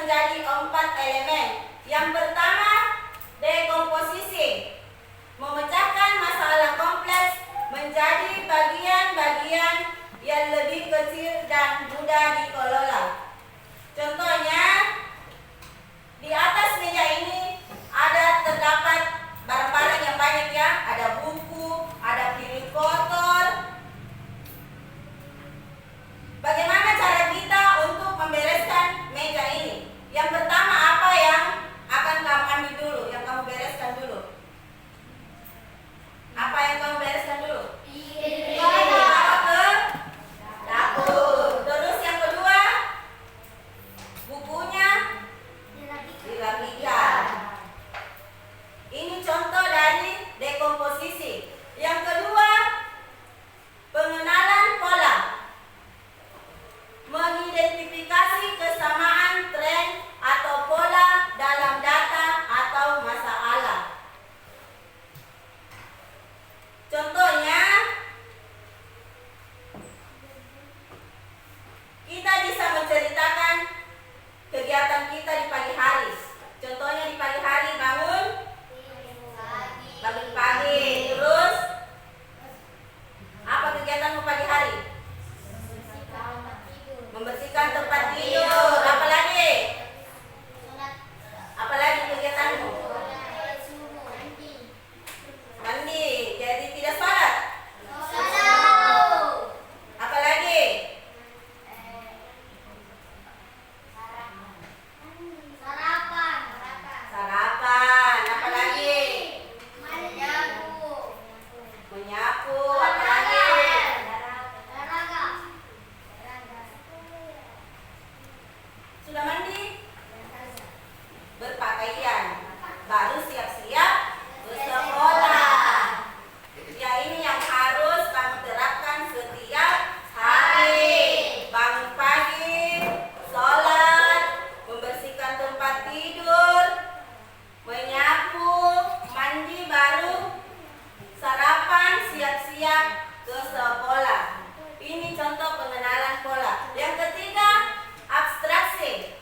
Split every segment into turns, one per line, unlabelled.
menjadi 4 elemen. Yang pertama, dekomposisi, memecahkan masalah kompleks menjadi bagian-bagian yang lebih kecil dan mudah dikelola. Contohnya, di atas meja ini terdapat barang-barang yang banyak ya, ada buku, ada piring kotor. Bagaimana cara kita untuk membereskan meja ini? Yang pertama, apa yang akan kamu ambil dulu, yang kamu bereskan dulu? Apa yang kamu bereskan dulu? Bawa ke dapur. Terus yang kedua, bukunya dirapikan. Ini contoh dari dekomposisi. Yang kedua, pengenalan pola, mengidentifikasi kesamaan tren atau pola dalam data atau masalah. Contohnya, kita bisa menceritakan kegiatan kita di pagi hari. Contohnya di pagi hari bangun pagi. Terus apa kegiatanmu pagi hari? Membersihkan tempat tidur. Apa lagi? Apa lagi kegiatanmu? Mandi. Jadi tidak sholat. Apa lagi? Sarapan. Apa lagi? Menyapu. Apa lagi? Sudah mandi? Berpakaian. Baru siap-siap bersekolah. Ya, ini yang harus kamu terapkan setiap hari. Bangun pagi, sholat, membersihkan tempat tidur, menyapu, mandi, baru sarapan, siap-siap ke sekolah. Ini contoh pengenalan pola. Yang ketiga, abstraksi,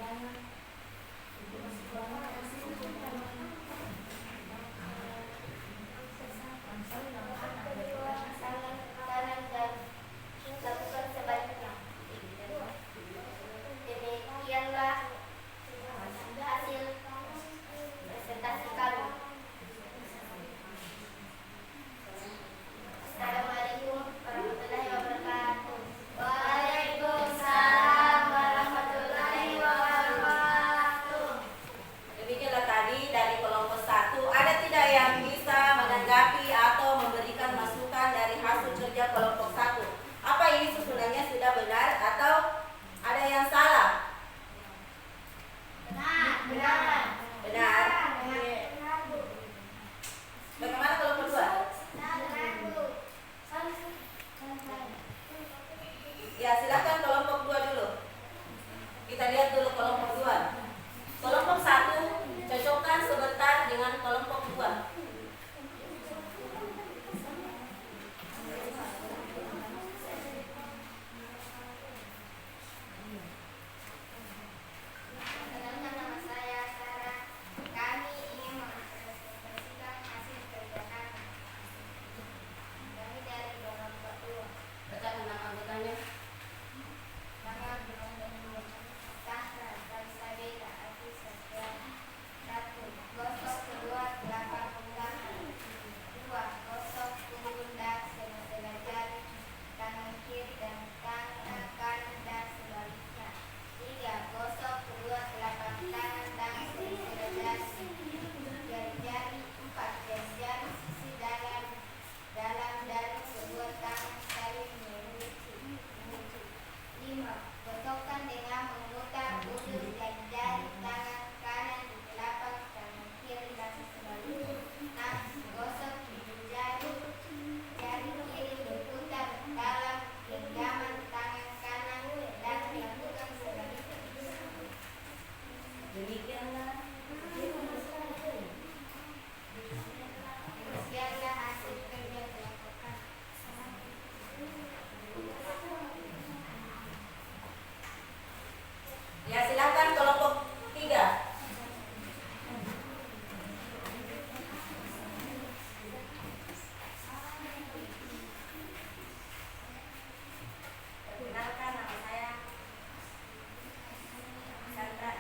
kanan dan lakukan sebaliknya. Demikianlah hasil presentasi kami. Assalamualaikum warahmatullahi wabarakatuh. Waalaikumsalam warahmatullahi wabarakatuh.
Demikianlah tadi dari kelompok 1. Ada tidak yang bisa menanggapi atau memberikan masukan dari hasil kerja kelompok 1? Apa ini sebenarnya sudah benar atau ada yang salah?
Benar.
Benar. Bagaimana kelompok 2? Ya, silakan kelompok 2 dulu. Kita lihat dulu kelompok 2. Kelompok 1 cocokkan sebentar dengan kelompok 2.
Perkenalkan, nama saya Sarah. Kami ingin mempresentasikan hasil kerja kami. Kami dari kelompok 2.
Bacakan nama anggotanya.
Nama Brondon Sahra, Salsabila, Ati Satyana. 1. Gosok kedua telapak tangan. 2. Gosok pundak sela-sela jari tangan kiri dan tangan kanan dan sebaliknya. 3. Gosok kedua telapak tangan dan sela-sela jari-jari. 4. Jari-jari sisi dalam dari kedua tangan saling mengunci. 5. Gosokkan dengan memutar ujung jari-jari tangan kanan di telapak tangan kiri dan sebaliknya. 6. Gosok ujung jari kiri berputar dalam genggaman tangan kanan dan lakukan sebaliknya.
Demikianlah.
Demikianlah hasil kerja kelompok kami.
Ya, silakan kelompok 3. Perkenalkan, nama saya Sandra.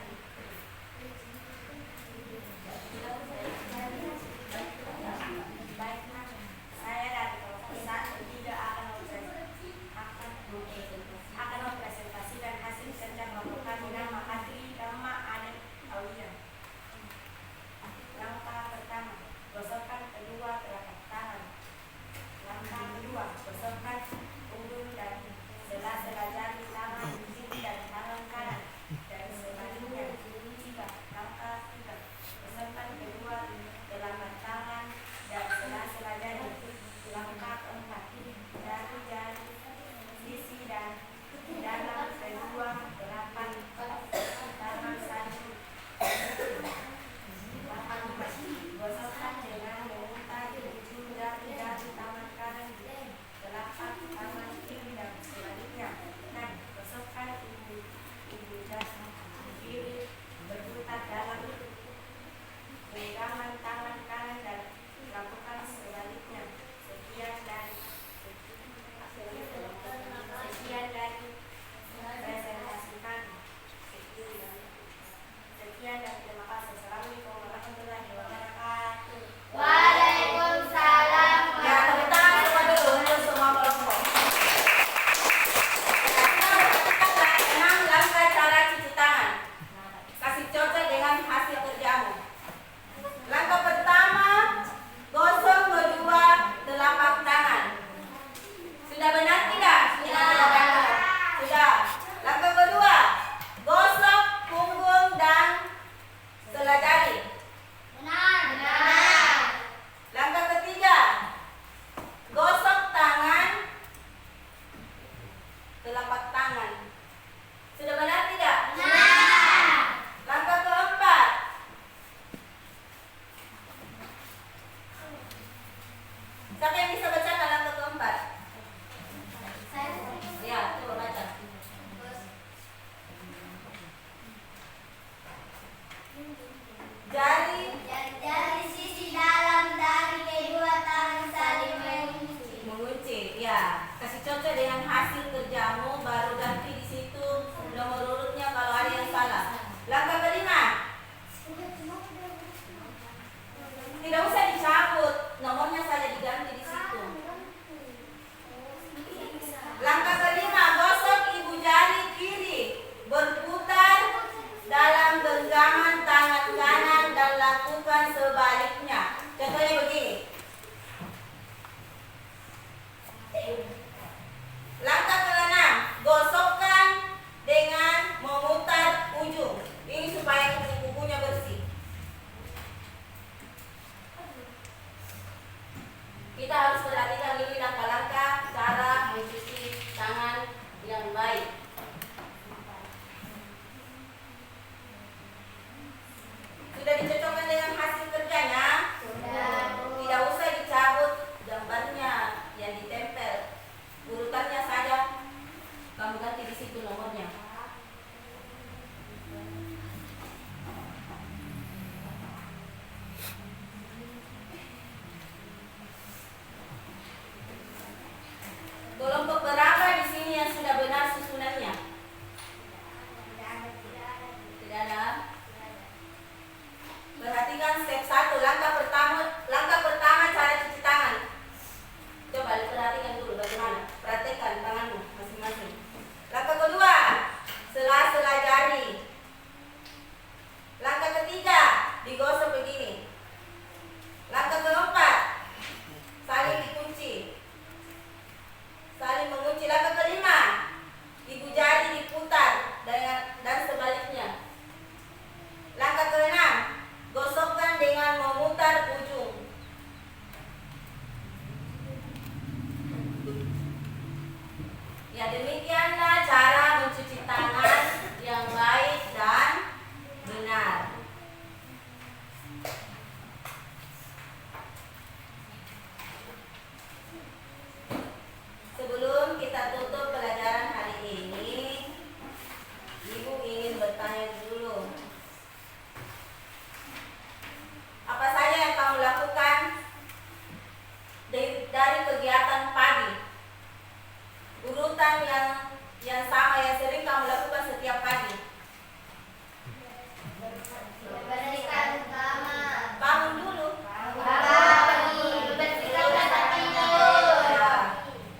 Membersihkan kamar.
Bangun dulu.
Pagi. Membersihkan tempat tidur.
Ya.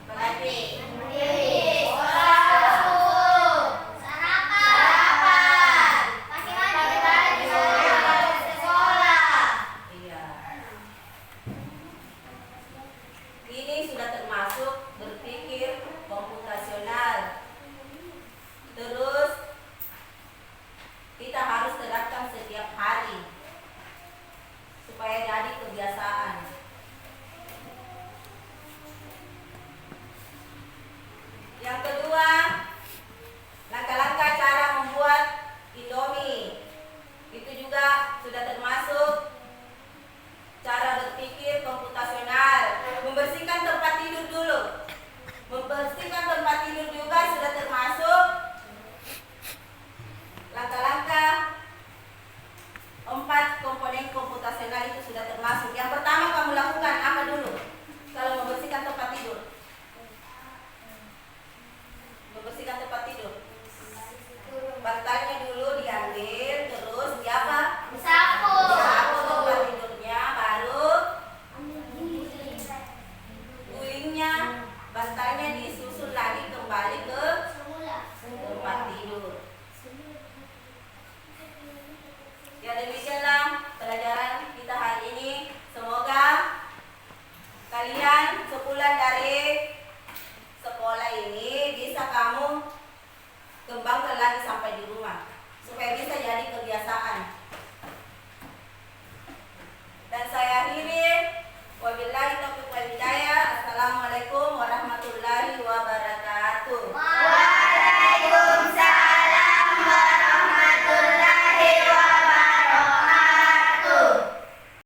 Apalagi?
Mandi. Sekolah. Sarapan. Pagi-pagi ke sekolah.
Iya. Ini sudah termasuk berpikir komputasional. Terus kita harus terapkan setiap hari supaya jadi kebiasaan. Yang kedua, langkah-langkah cara membuat Indomie. Itu juga sudah termasuk